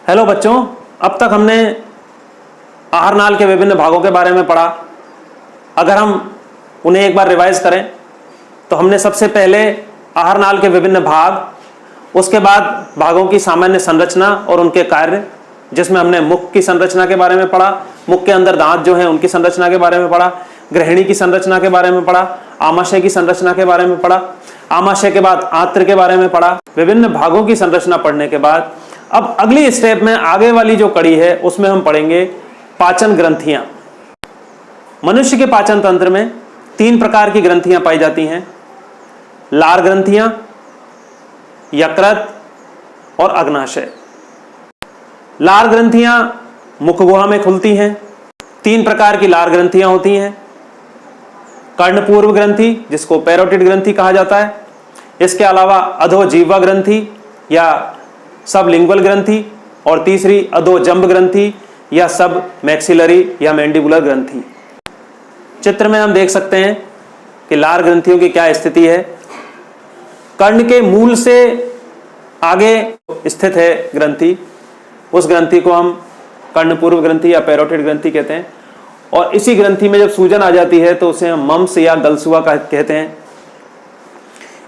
Hello बच्चों, अब तक हमने आहार नाल के विभिन्न भागों के बारे में पढ़ा। अगर हम उन्हें एक बार रिवाइज करें तो हमने सबसे पहले आहार नाल के विभिन्न भाग, उसके बाद भागों की सामान्य संरचना और उनके कार्य, जिसमें हमने मुख की संरचना के बारे में पढ़ा, मुख के अंदर दांत जो हैं उनकी संरचना के बारे में पढ़ा, ग्रहणी की संरचना के बारे में पढ़ा, आमाशय की संरचना के बारे में पढ़ा, आमाशय के बाद आंत्र के बारे में पढ़ा। विभिन्न भागों की संरचना पढ़ने के बाद अब अगली स्टेप में आगे वाली जो कड़ी है उसमें हम पढ़ेंगे पाचन ग्रंथियां। मनुष्य के पाचन तंत्र में 3 प्रकार की ग्रंथियां पाई जाती हैं: लार ग्रंथियां, यकृत और अग्नाशय। लार ग्रंथियां मुख गुहा में खुलती हैं। 3 प्रकार की लार ग्रंथियां होती हैं: कर्णपूर्व ग्रंथि, जिसको पैरोटिड ग्रंथि कहा जाता है, इसके अलावा अधोजीवा ग्रंथि या सब लिंगुअल ग्रंथि, और तीसरी अधोजंब ग्रंथि या सब मैक्सिलरी या मैंडिबुलर ग्रंथि। चित्र में हम देख सकते हैं कि लार ग्रंथियों की क्या स्थिति है। कर्ण के मूल से आगे स्थित है ग्रंथि, उस ग्रंथि को हम कर्णपूर्व ग्रंथि या पैरोटिड ग्रंथि कहते हैं। और इसी ग्रंथि में जब सूजन आ जाती है तो उसे हम मम्स या गलसुआ कहते हैं।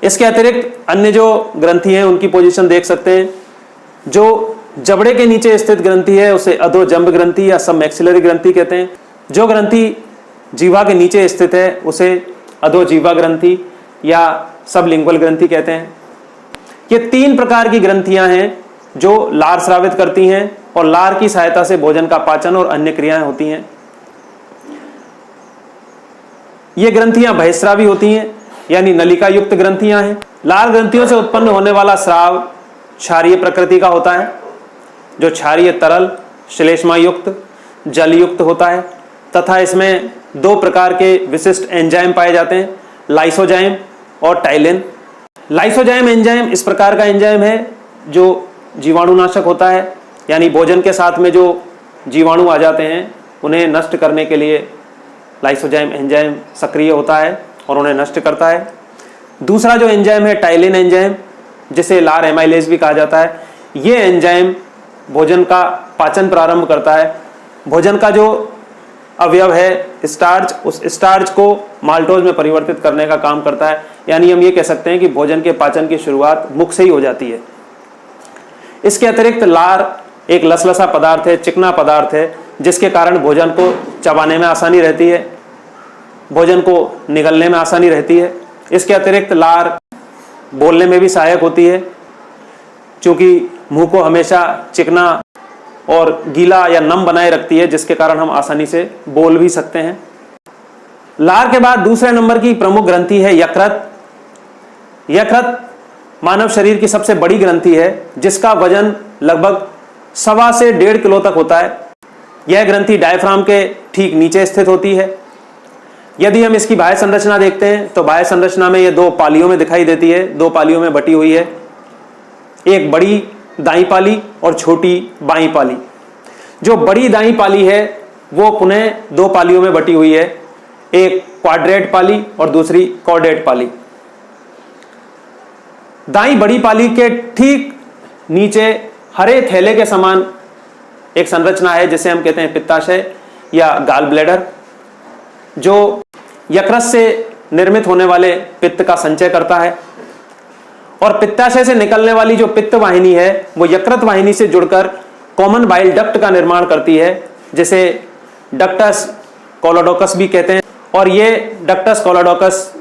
इसके अतिरिक्त अन्य जो ग्रंथि हैं उनकी पोजीशन देख सकते हैं। जो जबड़े के नीचे स्थित ग्रंथि है उसे अधोजंब ग्रंथि या सब मैक्सिलरी ग्रंथि कहते हैं। जो ग्रंथि जीवा के नीचे स्थित है उसे अधोजीवा ग्रंथि या सब लिंगुअल ग्रंथि कहते हैं। ये 3 प्रकार की ग्रंथियां हैं जो लार स्रावित करती हैं और लार की सहायता से भोजन का पाचन और अन्य क्रियाएं होती हैं। ये ग्रंथियां बहिस्रावी होती हैं, यानी नलिका युक्त ग्रंथियां हैं। लार ग्रंथियों से उत्पन्न होने वाला स्राव क्षारीय प्रकृति का होता है, जो क्षारीय तरल, श्लेष्मा युक्त, जल युक्त होता है, तथा इसमें 2 प्रकार के विशिष्ट एंजाइम पाए जाते हैं, लाइसोजाइम और टाइलिन। लाइसोजाइम एंजाइम इस प्रकार का एंजाइम है जो जीवाणुनाशक होता है, यानी भोजन के साथ में जो जीवाणु आ जाते हैं उन्हें नष्ट करने के लिए लाइसोजाइम एंजाइम सक्रिय होता है और उन्हें नष्ट करता है। दूसरा जो एंजाइम है टाइलिन एंजाइम, जिसे लार एमाइलेज भी कहा जाता है, ये एंजाइम भोजन का पाचन प्रारंभ करता है। भोजन का जो अवयव है स्टार्च, उस स्टार्च को माल्टोज में परिवर्तित करने का काम करता है। यानी हम ये कह सकते हैं कि भोजन के पाचन की शुरुआत मुख से ही हो जाती है। इसके अतिरिक्त लार एक लसलसा पदार्थ है, चिकना पदार्थ है, जिसके कारण भोजन को चबाने में आसानी रहती है, भोजन को निगलने में आसानी रहती है। इसके अतिरिक्त लार बोलने में भी सहायक होती है, क्योंकि मुंह को हमेशा चिकना और गीला या नम बनाए रखती है, जिसके कारण हम आसानी से बोल भी सकते हैं। लार के बाद दूसरे नंबर की प्रमुख ग्रंथि है यकृत। यकृत मानव शरीर की सबसे बड़ी ग्रंथि है, जिसका वजन लगभग 1.25 से 1.5 किलो तक होता है। यह ग्रंथि डायफ्राम के ठीक नीचे स्थित होती है। यदि हम इसकी बाह्य संरचना देखते हैं तो बाह्य संरचना में यह 2 पालियों में दिखाई देती है, 2 पालियों में बटी हुई है, एक बड़ी दाईं पाली और छोटी बाईं पाली। जो बड़ी दाईं पाली है वो पुनः 2 पालियों में बटी हुई है, एक क्वाड्रेट पाली और दूसरी कॉर्डेट पाली। दाईं बड़ी पाली के ठीक नीचे हरे थैले के समान एक संरचना है, जिसे हम कहते हैं पित्ताशय या गाल ब्लैडर, जो यकृत से निर्मित होने वाले पित्त का संचय करता है। और पित्ताशय से निकलने वाली जो पित्त वाहिनी है वो यकृत वाहिनी से जुड़कर कॉमन बाइल डक्ट का निर्माण करती है, जिसे डक्टस कोलोडोकस भी कहते हैं। और ये डक्टस कोलोडोकस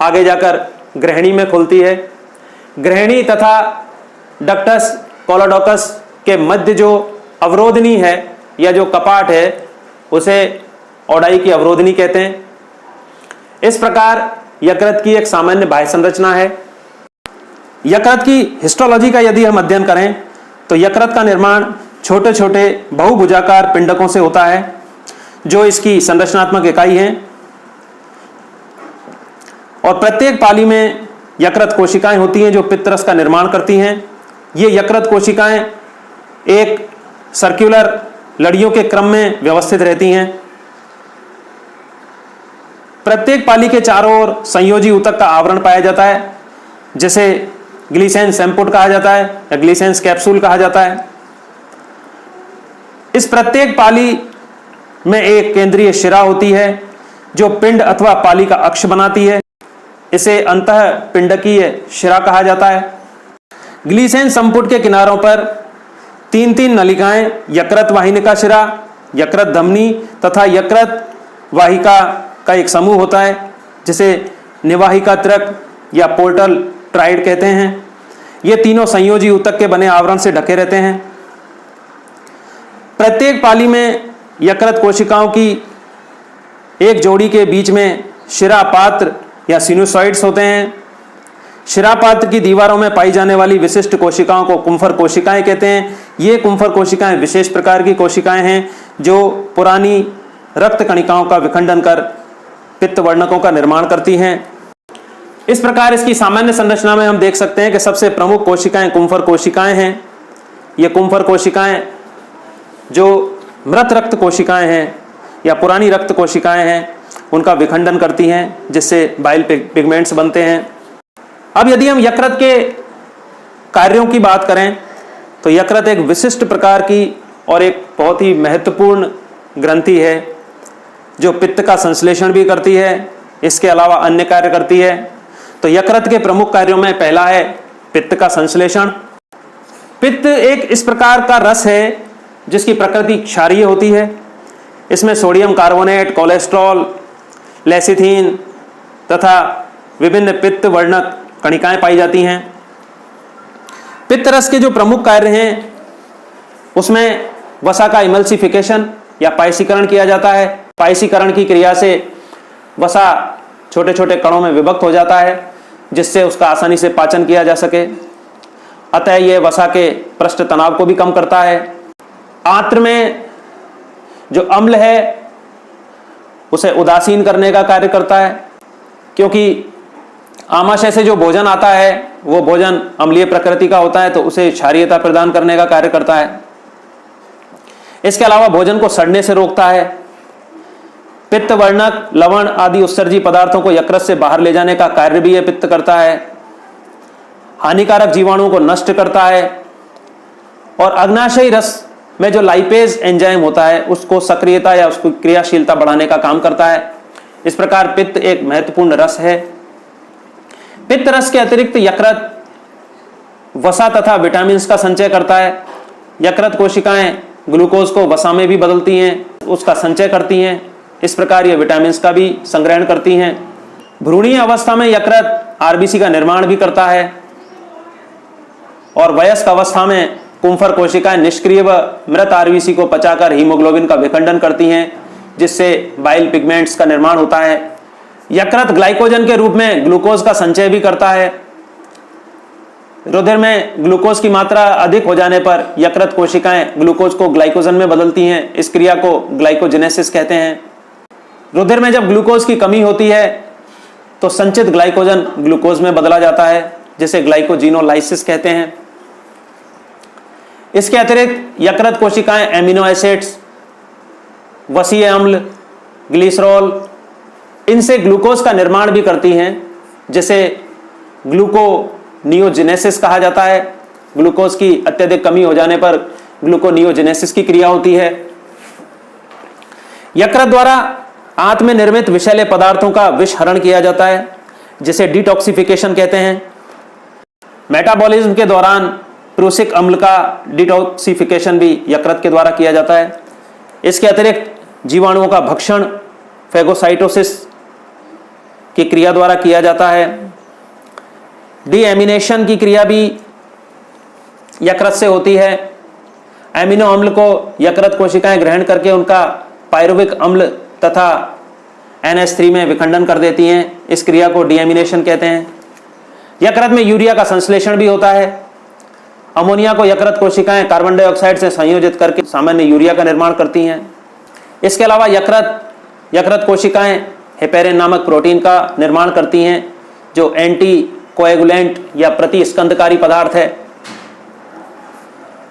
आगे जाकर ग्रहणी में खुलती है। ग्रहणी तथा डक्टस कोलोडोकस के मध्य जो अवरोधनी है या जो कपाट है उसे ओडाई की अवरोधनी कहते हैं। इस प्रकार यकृत की एक सामान्य बाह्य संरचना है। यकृत की हिस्टोलॉजी का यदि हम अध्ययन करें तो यकृत का निर्माण छोटे छोटे बहुभुजाकार पिंडकों से होता है, जो इसकी संरचनात्मक इकाई हैं। और प्रत्येक पाली में यकृत कोशिकाएं होती हैं जो पित्तरस का निर्माण करती हैं। ये यकृत कोशिकाएं एक सर्कुलर लड़ियों के क्रम में व्यवस्थित रहती हैं। प्रत्येक पाली के चारों ओर संयोजी ऊतक का आवरण पाया जाता है, जिसे ग्लीसेंस सैम्पुट कहा जाता है या ग्लीसेंस कैप्सूल कहा जाता है। इस प्रत्येक पाली में एक केंद्रीय शिरा होती है जो पिंड अथवा पाली का अक्ष बनाती है। इसे अंतः पिंडकीय शिरा कहा जाता है। ग्लीसेन संपुट के किनारों पर 3-3 नलिकाएं, यकृत वाहिनिका शिरा, यकृत धमनी तथा यकृत वाहिका का एक समूह होता है जिसे निवाहिका त्रिक या पोर्टल ट्राइड कहते हैं। ये तीनों संयोजी ऊतक के बने आवरण से ढके रहते हैं। प्रत्येक पाली में यकृत कोशिकाओं की एक जोड़ी के बीच में शिरा पात्र या सिनुसॉइड्स होते हैं। शिरा पात्र की दीवारों में पाई जाने वाली विशिष्ट कोशिकाओं को कुम्फर कोशिकाएं कहते हैं। ये कुम्फर कोशिकाएं विशेष प्रकार की कोशिकाएं हैं जो पुरानी रक्त कणिकाओं का विखंडन कर पित्त वर्णकों का निर्माण करती हैं। इस प्रकार इसकी सामान्य संरचना में हम देख सकते हैं कि सबसे प्रमुख कोशिकाएं कुम्फर कोशिकाएं हैं। ये कुम्फर कोशिकाएं जो मृत रक्त कोशिकाएं हैं या पुरानी रक्त कोशिकाएं हैं उनका विखंडन करती हैं जिससे बाइल पिगमेंट्स बनते हैं। अब यदि हम यकृत के कार्यों की बात करें तो यकृत एक विशिष्ट प्रकार की और एक बहुत ही महत्वपूर्ण ग्रंथि है जो पित्त का संश्लेषण भी करती है, इसके अलावा अन्य कार्य करती है। तो यकृत के प्रमुख कार्यों में पहला है पित्त का संश्लेषण। पित्त एक इस प्रकार का रस है जिसकी प्रकृति क्षारीय होती है। इसमें सोडियम कार्बोनेट, कोलेस्ट्रॉल, लेसिथिन तथा विभिन्न पित्त वर्णक कणिकाएं पाई जाती हैं। पित्त रस के जो प्रमुख कार्य हैं उसमें वसा का इमल्सिफिकेशन या पायसीकरण किया जाता है। पायसीकरण की क्रिया से वसा छोटे छोटे कणों में विभक्त हो जाता है जिससे उसका आसानी से पाचन किया जा सके। अतः यह वसा के पृष्ठ तनाव को भी कम करता है। आंत्र में जो अम्ल है उसे उदासीन करने का कार्य करता है क्योंकि आमाशय से जो भोजन आता है वो भोजन अम्लीय प्रकृति का होता है तो उसे क्षारीयता प्रदान करने का कार्य करता है। इसके अलावा भोजन को सड़ने से रोकता है। पित्त वर्णक, लवण आदि उत्सर्जी पदार्थों को यकृत से बाहर ले जाने का कार्य भी यह पित्त करता है। हानिकारक जीवाणुओं को नष्ट करता है और अग्नाशयी रस में जो लाइपेज एंजाइम होता है उसको सक्रियता या उसकी क्रियाशीलता बढ़ाने का काम करता है। इस प्रकार पित्त एक महत्वपूर्ण रस है। पित्त रस के अतिरिक्त यकृत वसा तथा विटामिन का संचय करता है। यकृत कोशिकाएं ग्लूकोज को वसा में भी बदलती हैं, उसका संचय करती हैं। इस प्रकार ये विटामिन का भी संग्रहण करती हैं। भ्रूणीय अवस्था में यकृत आरबीसी का निर्माण भी करता है और वयस्क अवस्था में कुम्फर कोशिकाएं निष्क्रिय व मृत आरबीसी को पचाकर हीमोग्लोबिन का विखंडन करती हैं जिससे बाइल पिगमेंट्स का निर्माण होता है। यकृत ग्लाइकोजन के रूप में ग्लूकोज का संचय भी करता है। रुधिर में ग्लूकोज की मात्रा अधिक हो जाने पर यकृत कोशिकाएं ग्लूकोज को ग्लाइकोजन में बदलती हैं। इस क्रिया को ग्लाइकोजेनेसिस कहते हैं। रुधिर में जब ग्लूकोज की कमी होती है तो संचित ग्लाइकोजन ग्लूकोज में बदला जाता है जिसे ग्लाइकोजिनोलाइसिस कहते हैं। इसके अतिरिक्त यकृत कोशिकाएं एमिनो एसिड्स, वसीय अम्ल, ग्लिसरॉल इनसे ग्लूकोज का निर्माण भी करती हैं जिसे ग्लूकोनियोजेनेसिस कहा जाता है। ग्लूकोज की अत्यधिक कमी हो जाने पर ग्लूकोनियोजेनेसिस की क्रिया होती है। यकृत द्वारा आंत में निर्मित विषैले पदार्थों का विषहरण किया जाता है जिसे डिटॉक्सिफिकेशन कहते हैं। मेटाबॉलिज्म के दौरान प्रूसिक अम्ल का डिटॉक्सिफिकेशन भी यकृत के द्वारा किया जाता है। इसके अतिरिक्त जीवाणुओं का भक्षण फेगोसाइटोसिस की क्रिया द्वारा किया जाता है। डीएमिनेशन की क्रिया भी यकृत से होती है। एमिनो अम्ल को यकृत कोशिकाएं ग्रहण करके उनका पायरुविक अम्ल तथा NH3 में विखंडन कर देती हैं। इस क्रिया को डीएमिनेशन कहते हैं। यकृत में यूरिया का संश्लेषण भी होता है। अमोनिया को यकृत कोशिकाएं कार्बन डाइऑक्साइड से संयोजित करके सामान्य यूरिया का निर्माण करती हैं। इसके अलावा यकृत कोशिकाएं हेपेरिन नामक प्रोटीन का निर्माण करती हैं जो एंटी कोएगुलेंट या प्रतिस्कंदकारी पदार्थ है।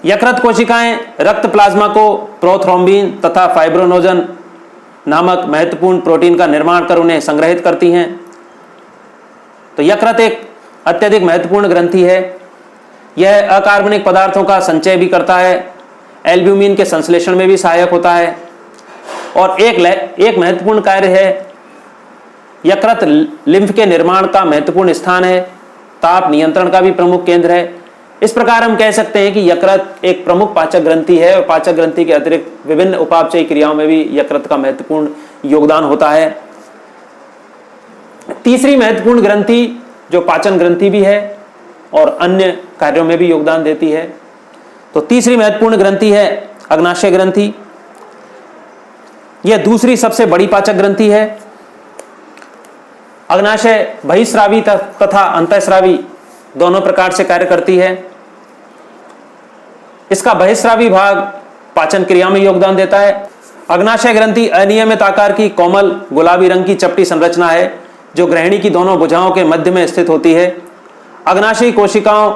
यकृत कोशिकाएं रक्त प्लाज्मा को प्रोथ्रोम्बिन तथा फाइब्रोनोजन नामक महत्वपूर्ण प्रोटीन का निर्माण कर उन्हें संग्रहित करती हैं। तो यकृत एक अत्यधिक महत्वपूर्ण ग्रंथि है। यह अकार्बनिक पदार्थों का संचय भी करता है। एल्ब्यूमिन के संश्लेषण में भी सहायक होता है। और एक महत्वपूर्ण कार्य है, यकृत लिम्फ के निर्माण का महत्वपूर्ण स्थान है, ताप नियंत्रण का भी प्रमुख केंद्र है। इस प्रकार हम कह सकते हैं कि यकृत एक प्रमुख पाचक ग्रंथि है और पाचक ग्रंथि के अतिरिक्त विभिन्न उपापचयी क्रियाओं में भी यकृत का महत्वपूर्ण योगदान होता है। तीसरी महत्वपूर्ण ग्रंथि जो पाचन ग्रंथि भी है और अन्य कार्यों में भी योगदान देती है, तो तीसरी महत्वपूर्ण ग्रंथि है अग्नाशय ग्रंथि। यह दूसरी सबसे बड़ी पाचक ग्रंथि है। अग्नाशय बहिस्रावी तथा अंतःस्रावी दोनों प्रकार से कार्य करती है। इसका बहिस्रावी भाग पाचन क्रिया में योगदान देता है। अग्नाशय ग्रंथि अनियमित आकार की कोमल गुलाबी रंग की चपटी संरचना है जो ग्रहणी की दोनों भुजाओं के मध्य में स्थित होती है। अग्नाशयी कोशिकाओं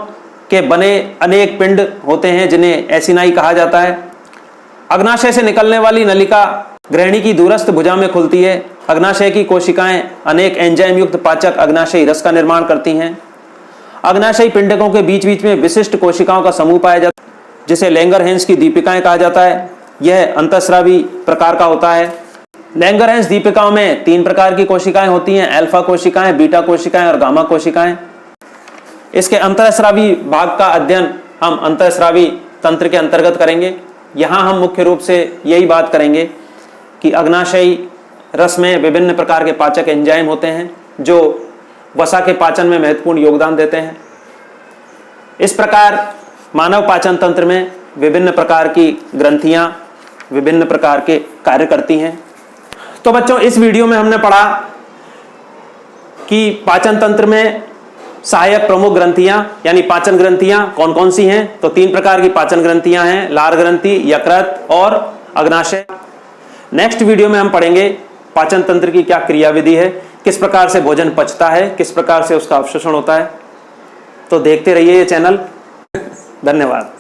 के बने अनेक पिंड होते हैं जिन्हें एसिनाई कहा जाता है। अग्नाशय से निकलने वाली नलिका ग्रहणी की दूरस्थ भुजा में खुलती है। अग्नाशय की कोशिकाएं अनेक एंजाइम युक्त पाचक अग्नाशयी रस का निर्माण करती हैं। अग्नाशयी पिंडकों के बीच बीच में विशिष्ट कोशिकाओं का समूह पाया जाता है जिसे लैंगरहैंस की दीपिकाएं कहा जाता है। यह अंतःस्रावी प्रकार का होता है। लैंगरहैंस दीपिकाओं में 3 प्रकार की कोशिकाएं होती हैं, अल्फा कोशिकाएं, बीटा कोशिकाएं और गामा कोशिकाएं। इसके अंतःस्रावी भाग का अध्ययन हम अंतःस्रावी तंत्र के अंतर्गत करेंगे। यहाँ हम मुख्य रूप से यही बात करेंगे कि अग्नाशयी रस में विभिन्न प्रकार के पाचक एंजाइम होते हैं जो वसा के पाचन में महत्वपूर्ण योगदान देते हैं। इस प्रकार मानव पाचन तंत्र में विभिन्न प्रकार की ग्रंथियां विभिन्न प्रकार के कार्य करती हैं। तो बच्चों, इस वीडियो में हमने पढ़ा कि पाचन तंत्र में सहायक प्रमुख ग्रंथियां यानी पाचन ग्रंथियां कौन कौन सी हैं। तो 3 प्रकार की पाचन ग्रंथियां हैं, लार ग्रंथि, यकृत और अग्नाशय। नेक्स्ट वीडियो में हम पढ़ेंगे पाचन तंत्र की क्या क्रियाविधि है, किस प्रकार से भोजन पचता है, किस प्रकार से उसका अवशोषण होता है। तो देखते रहिए ये चैनल। धन्यवाद।